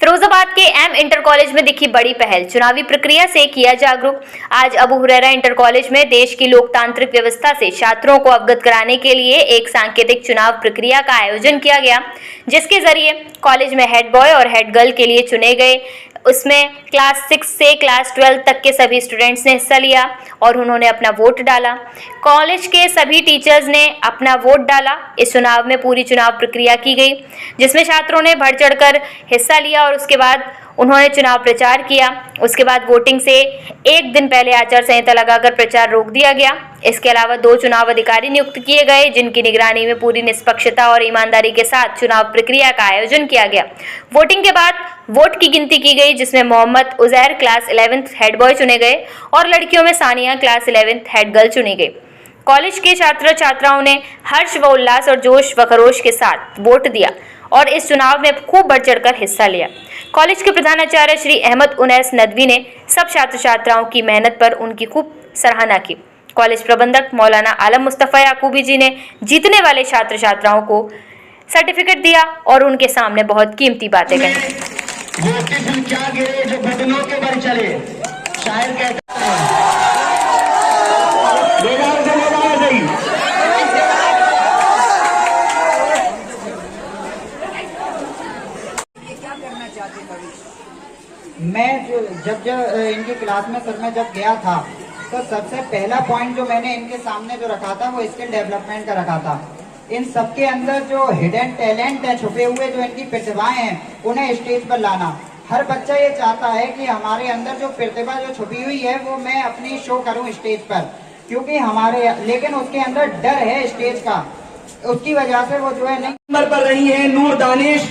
फिरोजाबाद के M inter college में दिखी बड़ी पहल, चुनावी प्रक्रिया से किया जागरूक। आज अबू हुरैरा इंटर कॉलेज में देश की लोकतांत्रिक व्यवस्था से छात्रों को अवगत कराने के लिए एक सांकेतिक चुनाव प्रक्रिया का आयोजन किया गया, जिसके जरिए कॉलेज में हेड बॉय और हेड गर्ल के लिए चुने गए। उसमें क्लास 6 से क्लास 12 तक के सभी स्टूडेंट्स ने हिस्सा लिया और उन्होंने अपना वोट डाला। कॉलेज के सभी टीचर्स ने अपना वोट डाला। इस चुनाव में पूरी चुनाव प्रक्रिया की गई, जिसमें छात्रों ने बढ़ चढ़कर हिस्सा लिया और उसके बाद उन्होंने चुनाव प्रचार किया। उसके बाद वोटिंग से एक दिन पहले आचार संहिता लगाकर प्रचार रोक दिया गया। इसके अलावा 2 चुनाव अधिकारी नियुक्त किए गए, जिनकी निगरानी में पूरी निष्पक्षता और ईमानदारी के साथ चुनाव प्रक्रिया का आयोजन किया गया। वोटिंग के बाद वोट की गिनती की गई, जिसमें Mohammad Uzair class 11th head boy चुने गए और लड़कियों में Sania class 11th head girl चुनी गई। कॉलेज के छात्र छात्राओं ने हर्ष व उल्लास और जोश व खरोश के साथ वोट दिया और इस चुनाव में खूब बढ़ चढ़कर हिस्सा लिया। कॉलेज के प्रधानाचार्य श्री अहमद उनैस नदवी ने सब छात्र छात्राओं की मेहनत पर उनकी खूब सराहना की। कॉलेज प्रबंधक मौलाना आलम मुस्तफ़ा याकूबी जी ने जीतने वाले छात्र छात्राओं को सर्टिफिकेट दिया और उनके सामने बहुत कीमती बातें कही। वो किस्म क्या गिरे जो बदनों के बल चले, शायर कहता है। मैं जब इनकी क्लास में सर मैं जब गया था तो सबसे पहला पॉइंट जो मैंने इनके सामने जो रखा था वो स्किल डेवलपमेंट का रखा था। इन सबके अंदर जो हिडन टैलेंट है, छुपे हुए जो इनकी प्रतिभाएं हैं, उन्हें स्टेज पर लाना। हर बच्चा ये चाहता है कि हमारे अंदर जो प्रतिभा जो छुपी हुई है वो मैं अपनी शो करूं स्टेज पर, क्योंकि हमारे लेकिन उसके अंदर डर है स्टेज का, उसकी वजह से वो जो है नहीं। नंबर पर रही है नूर दानिश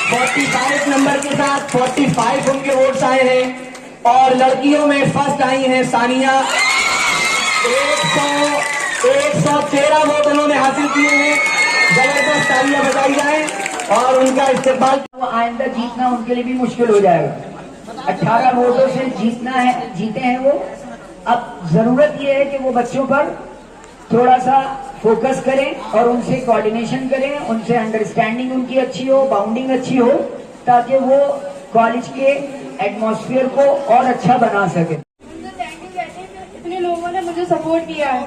45 नंबर के साथ 45 उनके वोट्स आए हैं और लड़कियों में फर्स्ट आई हैं सानिया 113 वोट उन्होंने हासिल किए हैं। जबरदस्त तालियां बजाई जाए और उनका इस्तेमाल। आइंदा जीतना उनके लिए भी मुश्किल हो जाएगा। 18 वोटों से जीते हैं वो। अब जरूरत ये है कि वो बच्चों पर थोड़ा सा फोकस करें और उनसे कोऑर्डिनेशन करें, उनसे अंडरस्टैंडिंग उनकी अच्छी हो, बाउंडिंग अच्छी हो, ताकि वो कॉलेज के एटमॉस्फेयर को और अच्छा बना सके। इतने लोगों ने मुझे सपोर्ट किया है।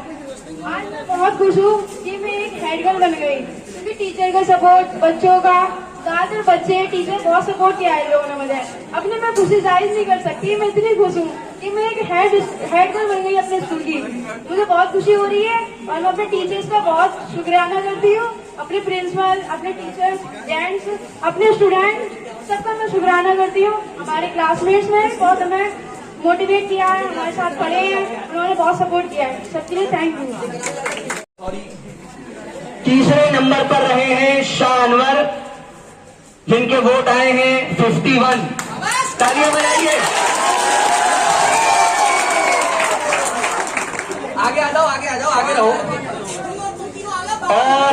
आज मैं बहुत खुश हूँ कि मैं एक हेड गर्ल बन गई, क्योंकि टीचर का सपोर्ट, बच्चों का, ज्यादातर बच्चे टीचर बहुत सपोर्ट किया है लोगों ने मुझे। अपने मैं खुशी जाहिर नहीं कर सकती, मैं इतनी खुश हूँ कि मैं एक हेड गर्ल बन गई अपने स्कूल की। मुझे बहुत खुशी हो रही है और मैं अपने टीचर्स का बहुत शुक्रियाना करती हूँ, अपने प्रिंसिपल, अपने टीचर्स, जेंट्स, अपने स्टूडेंट, सबका मैं शुक्राना करती हूँ। हमारे क्लासमेट्स ने बहुत हमें मोटिवेट किया है, हमारे साथ पढ़े हैं, उन्होंने बहुत सपोर्ट किया है। सबके लिए थैंक यू। तीसरे नंबर पर रहे हैं शाह अनवर, जिनके वोट आए हैं 51। तालियां बजाइए। आगे आ जाओ, आगे आ जाओ, आगे रहो। और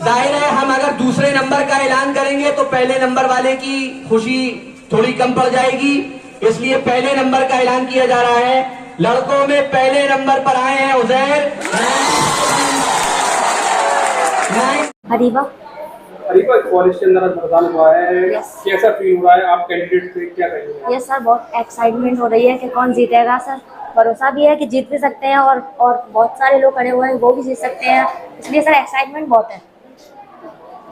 जाहिर है हम अगर दूसरे नंबर का ऐलान करेंगे तो पहले नंबर वाले की खुशी थोड़ी कम पड़ जाएगी, इसलिए पहले नंबर का ऐलान किया जा रहा है। लड़कों में पहले नंबर पर आए हैं उजैर। हरीबा कॉलेज के अंदर मतदान हुआ है, कैसा फील हो रहा है? आप कैंडिडेट थे, क्या कहेंगे? यस सर, बहुत एक्साइटमेंट हो रही है कि कौन जीतेगा सर। भरोसा भी है कि जीत भी सकते हैं और बहुत सारे लोग खड़े हुए हैं, वो भी जीत सकते हैं, इसलिए सर एक्साइटमेंट बहुत है।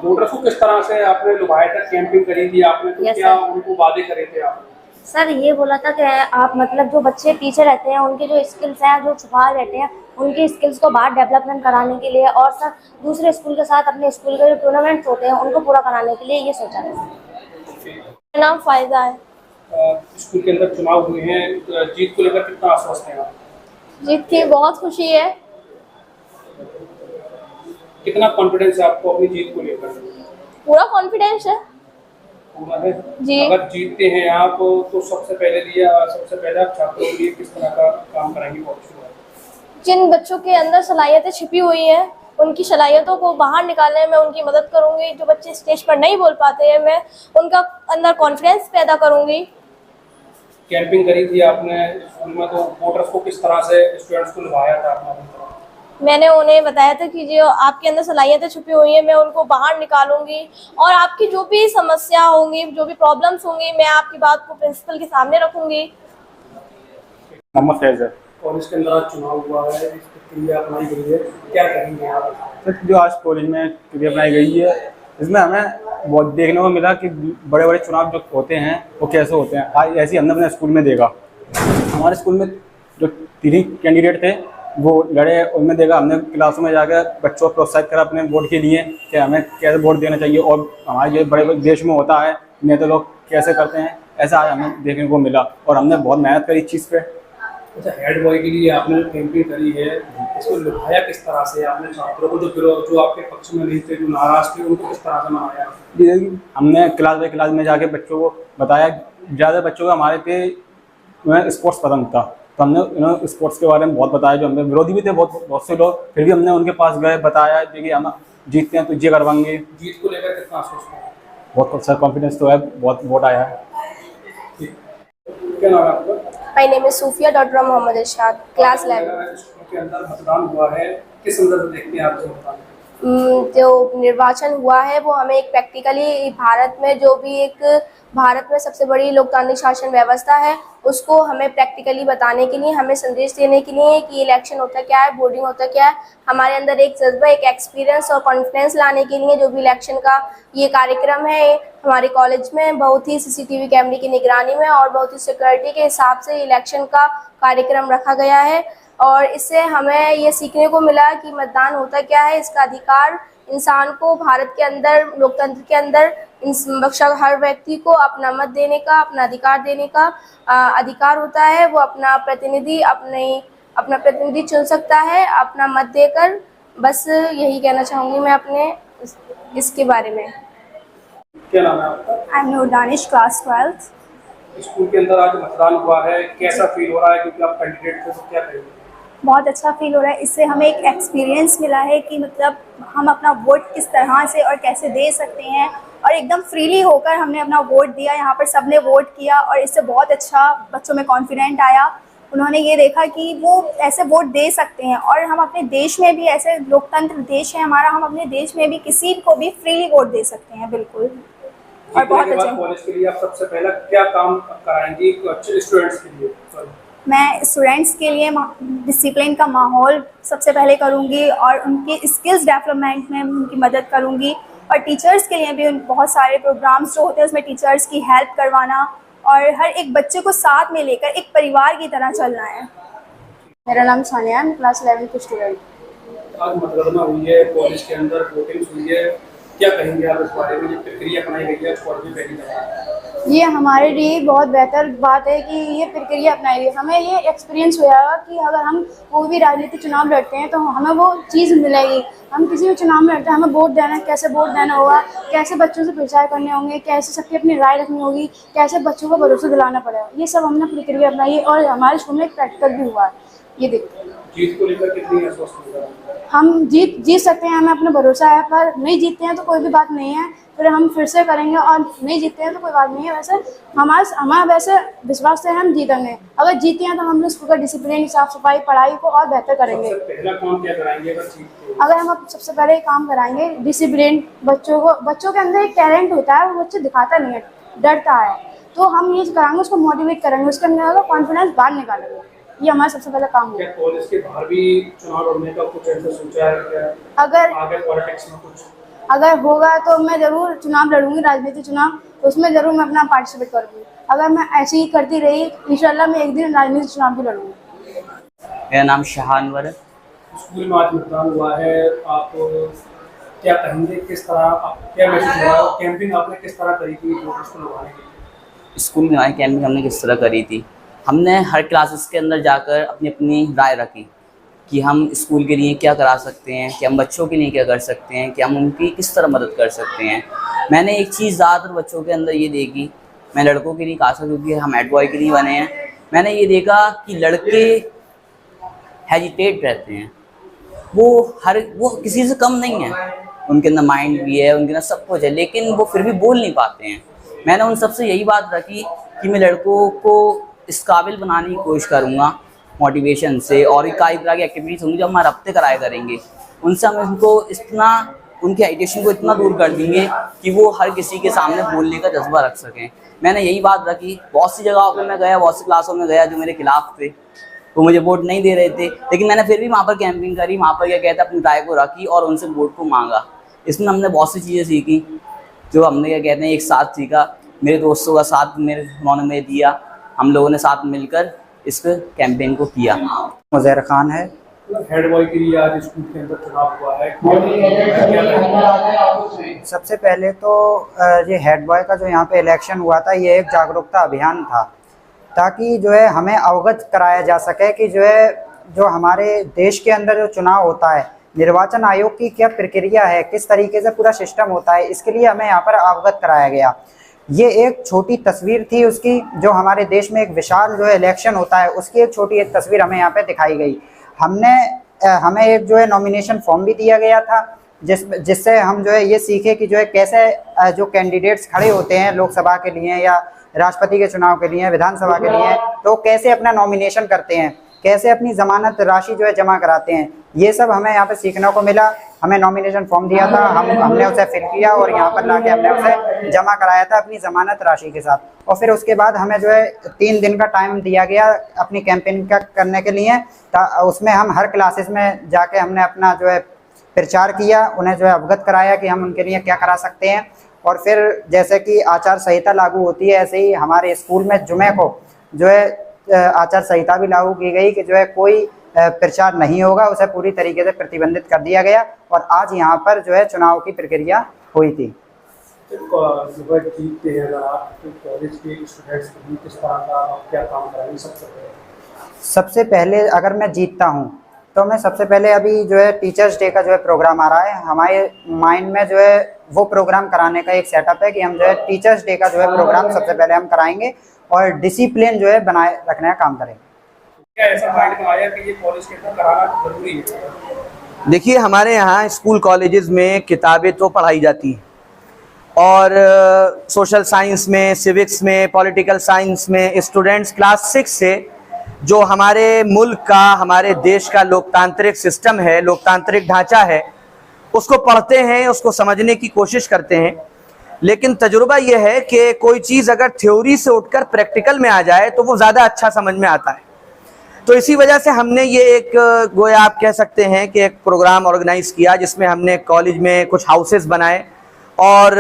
वोटर्स को किस तरह से आपने लुभाया था, कैंपिंग करी थी आपने, तो क्या उनको वादे करे थे आप? सर ये बोला था कि आप मतलब जो बच्चे पीछे रहते हैं, उनके जो स्किल्स हैं, जो छुपा रहते हैं, उनके स्किल्स को बाहर डेवलपमेंट कराने के लिए और सर दूसरे स्कूल के साथ अपने स्कूल के जो टूर्नामेंट्स होते हैं उनको पूरा कराने के लिए ये सोचा है। मेरा नाम फायदा है। स्कूल के अंदर चुनाव हुए हैं, जीत को लेकर कितना आश्वस्त हैं आप? जीत की बहुत खुशी है। कितना कॉन्फिडेंस है आपको अपनी जीत को लेकर? पूरा कॉन्फिडेंस है। पूरा है जी। अगर जीतते हैं आप तो सबसे पहले आप छात्रों के लिए किस तरह का काम कराएंगे? जिन बच्चों के अंदर सलाहियतें छिपी हुई हैं, उनकी सलाहियतों को बाहर निकालने में उनकी मदद करूंगी। जो बच्चे स्टेज पर नहीं बोल पाते हैं, मैं उनका अंदर कॉन्फिडेंस पैदा करूंगी। कैंपिंग करी थी आपने स्कूल में, तो वोटर्स को किस तरह से, स्टूडेंट्स को लुभाया था आपने? मैंने उन्हें बताया था कि जो आपके अंदर सलाहियतें छुपी हुई हैं मैं उनको बाहर निकालूंगी और आपकी जो भी समस्या होंगी, जो भी प्रॉब्लम्स होंगी, मैं आपकी बात को प्रिंसिपल के सामने रखूंगी। मोहम्मद फैज है। और इसके अंदर आज चुनाव हुआ है, इस प्रक्रिया अपनाई गई है, क्या कहेंगे आप? सर, जो आज कॉलेज में प्रक्रिया अपनाई गई है इसमें हमें बहुत देखने को मिला कि बड़े बड़े चुनाव जो होते हैं वो कैसे होते हैं। आज ऐसे ही हमने अपने स्कूल में देखा, हमारे स्कूल में जो 3 कैंडिडेट थे वो लड़े, उनमें देखा हमने क्लासों में जाकर बच्चों को प्रोत्साहित करा अपने वोट के लिए कि हमें कैसे वोट देना चाहिए और हमारे जो बड़े बड़े देश में होता है नेता लोग कैसे करते हैं, ऐसा आज हमें देखने को मिला और हमने बहुत मेहनत करी इस चीज़ पे। अच्छा, हेड बॉय के लिए आपने कैंपेन करी है, इसको लुभाया किस तरह से आपने? छात्रों को जो आपके पक्ष में नहीं थे, जो नाराज थे, उनको किस तरह से मनाया? हमने क्लास बाई क्लास में जाके बच्चों को बताया। ज़्यादा बच्चों को हमारे थे उन्हें स्पोर्ट्स पसंद था, तो हमने उन्हें स्पोर्ट्स के बारे में बहुत बताया। जो हमें विरोधी भी थे बहुत से लोग, फिर भी हमने उनके पास गए, बताया कि हम जीतते हैं तो ये करवाएंगे। जीत को लेकर कितना आश्वस्त है? बहुत सर कॉन्फिडेंस तो है, बहुत वोट आया है। क्या नाम है आपका? My name is Sufiya doctor Mohammad Irshad, class 11। School के अंदर मतदान हुआ है, किस संदर्भ में देखते हैं आप? जो निर्वाचन हुआ है वो हमें एक प्रैक्टिकली भारत में सबसे बड़ी लोकतांत्रिक शासन व्यवस्था है उसको हमें प्रैक्टिकली बताने के लिए, हमें संदेश देने के लिए कि इलेक्शन होता क्या है, वोटिंग होता क्या है, हमारे अंदर एक जज्बा, एक एक्सपीरियंस और कॉन्फिडेंस लाने के लिए जो भी इलेक्शन का ये कार्यक्रम है हमारे कॉलेज में बहुत ही सीसीटीवी कैमरे की निगरानी में और बहुत ही सिक्योरिटी के हिसाब से इलेक्शन का कार्यक्रम रखा गया है। और इससे हमें ये सीखने को मिला कि मतदान होता क्या है, इसका अधिकार इंसान को भारत के अंदर, लोकतंत्र के अंदर हर व्यक्ति को अपना मत देने का, अपना अधिकार देने का अधिकार होता है। वो अपना प्रतिनिधि चुन सकता है अपना मत देकर। बस यही कहना चाहूँगी मैं अपने इसके बारे में। क्या नाम है आपका? I am Noor Danish, class 12। School के अंदर आज मतदान हुआ है, कैसा फील हो रहा है? क्योंकि आप कैंडिडेट थे, तो क्या कहेंगे? बहुत अच्छा फील हो रहा है। इससे हमें एक एक्सपीरियंस मिला है कि मतलब हम अपना वोट किस तरह से और कैसे दे सकते हैं और एकदम फ्रीली होकर हमने अपना वोट दिया। यहाँ पर सबने वोट किया और इससे बहुत अच्छा बच्चों में कॉन्फिडेंट आया। उन्होंने ये देखा कि वो ऐसे वोट दे सकते हैं और हम अपने देश में भी, ऐसे लोकतंत्र देश है हमारा, हम अपने देश में भी किसी को भी फ्रीली वोट दे सकते हैं। बिल्कुल। और बहुत अच्छा। कॉलेज के लिए आप सबसे पहला क्या काम कराएंगी अच्छे स्टूडेंट्स के लिए? मैं स्टूडेंट्स के लिए डिसिप्लिन का माहौल सबसे पहले करूँगी और उनके स्किल्स डेवलपमेंट में उनकी मदद करूँगी और टीचर्स के लिए भी बहुत सारे प्रोग्राम्स जो होते हैं उसमें टीचर्स की हेल्प करवाना और हर एक बच्चे को साथ में लेकर एक परिवार की तरह चलना है। मेरा नाम सानिया, मैं क्लास 11 की स्टूडेंट। आज मतगणना हुई है कॉलेज के अंदर, वोटिंग हुई है, क्या कहेंगे आप इस बारे में? जो प्रक्रिया अपनाई गई है कॉलेज में पहली दफा, ये हमारे लिए बहुत बेहतर बात है कि ये प्रक्रिया अपनाई गई। हमें ये एक्सपीरियंस हुआ कि अगर हम कोई भी राजनीतिक चुनाव लड़ते हैं तो हमें वो चीज़ मिलेगी। हम किसी भी चुनाव में लड़ते हैं, हमें वोट देना, कैसे वोट देना होगा, कैसे बच्चों से प्रचार करने होंगे, कैसे सबकी अपनी राय रखनी होगी, कैसे बच्चों को भरोसा दिलाना पड़ेगा। ये सब हमने प्रक्रिया अपनाई है और हमारे स्कूल में एक प्रैक्टिकल भी हुआ है। ये देखते हैं। जीत को लेकर कितनी आश्वस्त हो? हम जीत सकते हैं, हमें अपना भरोसा है, पर नहीं जीतते हैं तो कोई भी बात नहीं है, फिर हम फिर से करेंगे और नहीं जीतते हैं तो कोई बात नहीं है। वैसे हमारा वैसे विश्वास है हम जीतेंगे। अगर जीते हैं तो हम स्कूल का डिसिप्लिन, साफ सफाई, पढ़ाई को और बेहतर करेंगे। सबसे पहला काम क्या कराएंगे अगर हम सबसे पहले काम कराएंगे डिसिप्लिन, बच्चों के अंदर एक टैलेंट होता है, वो बच्चे दिखाता नहीं है, डरता है, तो हम ये कराएंगे, उसको मोटिवेट करेंगे, उसके अंदर कॉन्फिडेंस बाहर निकालेंगे। ये हमारा सबसे पहला काम है। कॉलेज के बाहर भी चुनाव लड़ने का कुछ ऐसा सोचा है क्या? अगर आगे पॉलिटिक्स में कुछ अगर होगा तो मैं ज़रूर चुनाव लड़ूंगी, राजनीतिक चुनाव, तो उसमें ज़रूर मैं अपना पार्टिसिपेट करूँगी। अगर मैं ऐसे ही करती रही इंशाल्लाह मैं एक दिन राजनीतिक चुनाव भी लड़ूंगी। मेरा नाम शाहानवर है। स्कूल में आज मतदान हुआ है, आप क्या कहेंगे? किस तरह क्या मैसेज हुआ? कैंपिंग आपने किस तरह करी थी वोटर्स को लुभाने के लिए? स्कूल में हमारी कैंपिंग हमने किस तरह करी थी? हमने हर क्लासेस के अंदर जाकर अपनी अपनी राय रखी कि हम स्कूल के लिए क्या करा सकते हैं, कि हम बच्चों के लिए क्या कर सकते हैं, कि हम उनकी किस तरह मदद कर सकते हैं। मैंने एक चीज़ ज़्यादातर बच्चों के अंदर ये देखी, मैं लड़कों के लिए खास कर क्योंकि हम हेड बॉय के लिए बने हैं, मैंने ये देखा कि लड़के हेजिटेट रहते हैं, वो किसी से कम नहीं है, उनके अंदर माइंड भी है, उनके अंदर सब कुछ है, लेकिन वो फिर भी बोल नहीं पाते हैं। मैंने उन सबसे यही बात रखी कि मैं लड़कों को इस काबिल बनाने की कोशिश करूँगा मोटिवेशन से, और कई तरह की एक्टिविटीज़ होंगी जो हम हर हफ्ते कराया करेंगे। उनसे हम उनको इतना, उनके एजुकेशन को इतना दूर कर देंगे कि वो हर किसी के सामने बोलने का जज्बा रख सकें। मैंने यही बात रखी, बहुत सी जगहों पे मैं गया, बहुत सी क्लासों में गया जो मेरे खिलाफ थे, वो मुझे वोट नहीं दे रहे थे, लेकिन मैंने फिर भी वहाँ पर कैंपिंग करी, वहाँ पर क्या कहते हैं अपनी राय को रखी और उनसे वोट को मांगा। इसमें हमने बहुत सी चीज़ें सीखी जो हमने क्या कहते हैं एक साथ सीखा। मेरे दोस्तों का साथ उन्होंने मुझे दिया, हम लोगों ने साथ मिलकर इस कैंपेन को किया। मुज़ेर खान है। हेड बॉय के लिए आज स्कूल के अंदर चुनाव हुआ है, सबसे पहले तो ये हेड बॉय का जो यहाँ पे इलेक्शन हुआ था, ये एक जागरूकता अभियान था, ताकि जो है हमें अवगत कराया जा सके कि जो है जो हमारे देश के अंदर जो चुनाव होता है, निर्वाचन आयोग की क्या प्रक्रिया है, किस तरीके से पूरा सिस्टम होता है, इसके लिए हमें यहाँ पर अवगत कराया गया। ये एक छोटी तस्वीर थी उसकी, जो हमारे देश में एक विशाल जो है इलेक्शन होता है उसकी एक छोटी एक तस्वीर हमें यहाँ पे दिखाई गई। हमें एक जो है नॉमिनेशन फॉर्म भी दिया गया था, जिससे हम जो है ये सीखे कि जो है कैसे जो कैंडिडेट्स खड़े होते हैं लोकसभा के लिए या राष्ट्रपति के चुनाव के लिए, विधानसभा के लिए, तो कैसे अपना नॉमिनेशन करते हैं, कैसे अपनी ज़मानत राशि जो है जमा कराते हैं। ये सब हमें यहाँ पे सीखने को मिला। हमें नॉमिनेशन फॉर्म दिया था, हमने उसे फिल किया और यहाँ पर लाके हमने उसे जमा कराया था अपनी ज़मानत राशि के साथ। और फिर उसके बाद हमें जो है 3 दिन का टाइम दिया गया अपनी कैंपेन का करने के लिए। उसमें हम हर क्लासेस में जाके हमने अपना जो है प्रचार किया, उन्हें जो है अवगत कराया कि हम उनके लिए क्या करा सकते हैं। और फिर जैसे कि आचार संहिता लागू होती है, ऐसे ही हमारे स्कूल में जुमे को जो है आचार संहिता भी लागू की गई कि जो है कोई प्रचार नहीं होगा, उसे पूरी तरीके से प्रतिबंधित कर दिया गया। और आज यहाँ पर जो है चुनाव की प्रक्रिया हुई थी। सबसे पहले अगर मैं जीतता हूँ तो मैं सबसे पहले अभी जो है टीचर्स डे का जो है प्रोग्राम आ रहा है, हमारे माइंड में जो है वो प्रोग्राम कराने का एक सेटअप है कि हम जो है टीचर्स डे का जो है प्रोग्राम सबसे पहले हम कराएंगे और डिसिप्लिन जो है बनाए रखने का काम करेंगे। क्या ऐसा माइंड में आया कि ये कॉलेज के अंदर कराना जरूरी है? देखिए, हमारे यहाँ स्कूल कॉलेजेस में किताबें तो पढ़ाई जाती हैं और सोशल साइंस में, सिविक्स में, पॉलिटिकल साइंस में स्टूडेंट्स क्लास 6 से जो हमारे मुल्क का, हमारे देश का लोकतांत्रिक सिस्टम है, लोकतांत्रिक ढांचा है, उसको पढ़ते हैं, उसको समझने की कोशिश करते हैं। लेकिन तजुर्बा यह है कि कोई चीज़ अगर थ्योरी से उठकर प्रैक्टिकल में आ जाए तो वो ज़्यादा अच्छा समझ में आता है। तो इसी वजह से हमने ये एक गोया आप कह सकते हैं कि एक प्रोग्राम ऑर्गेनाइज किया, जिसमें हमने कॉलेज में कुछ हाउसेस बनाए और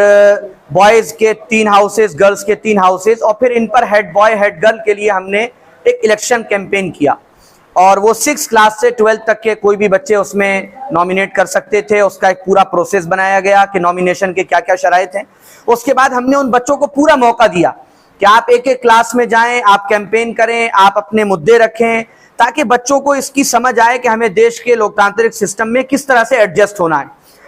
बॉयज़ के 3 हाउसेस, गर्ल्स के 3 हाउसेस, और फिर इन पर हेड बॉय हेड गर्ल के लिए हमने एक इलेक्शन कैंपेन किया। और वो 6 क्लास से 12 तक के कोई भी बच्चे उसमें नॉमिनेट कर सकते थे। उसका एक पूरा प्रोसेस बनाया गया कि नॉमिनेशन के क्या क्या शराइत हैं। उसके बाद हमने उन बच्चों को पूरा मौका दिया कि आप एक एक क्लास में जाएं, आप कैंपेन करें, आप अपने मुद्दे रखें, ताकि बच्चों को इसकी समझ आए कि हमें देश के लोकतांत्रिक सिस्टम में किस तरह से एडजस्ट होना है।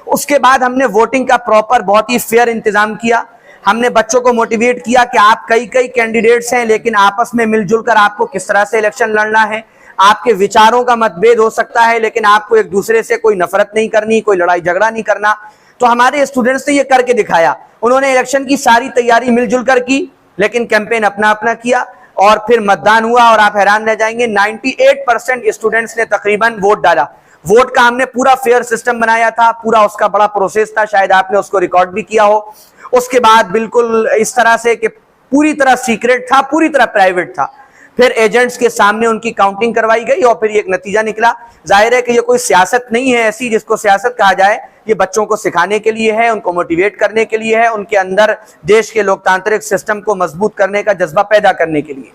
उसके बाद हमने वोटिंग का प्रॉपर बहुत ही फेयर इंतजाम किया। हमने बच्चों को मोटिवेट किया कि आप कई कैंडिडेट्स हैं, लेकिन आपस में मिलजुल कर आपको किस तरह से इलेक्शन लड़ना है। आपके विचारों का मतभेद हो सकता है, लेकिन आपको एक दूसरे से कोई नफरत नहीं करनी, कोई लड़ाई झगड़ा नहीं करना। तो हमारे स्टूडेंट्स ने ये करके दिखाया। उन्होंने इलेक्शन की सारी तैयारी मिलजुल कर की, लेकिन कैंपेन अपना अपना किया और फिर मतदान हुआ। और आप हैरान रह जाएंगे, 98% स्टूडेंट्स ने तकरीबन वोट डाला। वोट का हमने पूरा फेयर सिस्टम बनाया था, पूरा उसका बड़ा प्रोसेस था, शायद आपने उसको रिकॉर्ड भी किया हो। उसके बाद बिल्कुल इस तरह से कि पूरी तरह सीक्रेट था, पूरी तरह प्राइवेट था। फिर एजेंट्स के सामने उनकी काउंटिंग करवाई गई और फिर एक नतीजा निकला। जाहिर है कि ये कोई सियासत नहीं है ऐसी जिसको सियासत कहा जाए, ये बच्चों को सिखाने के लिए है, उनको मोटिवेट करने के लिए है, उनके अंदर देश के लोकतांत्रिक सिस्टम को मजबूत करने का जज्बा पैदा करने के लिए।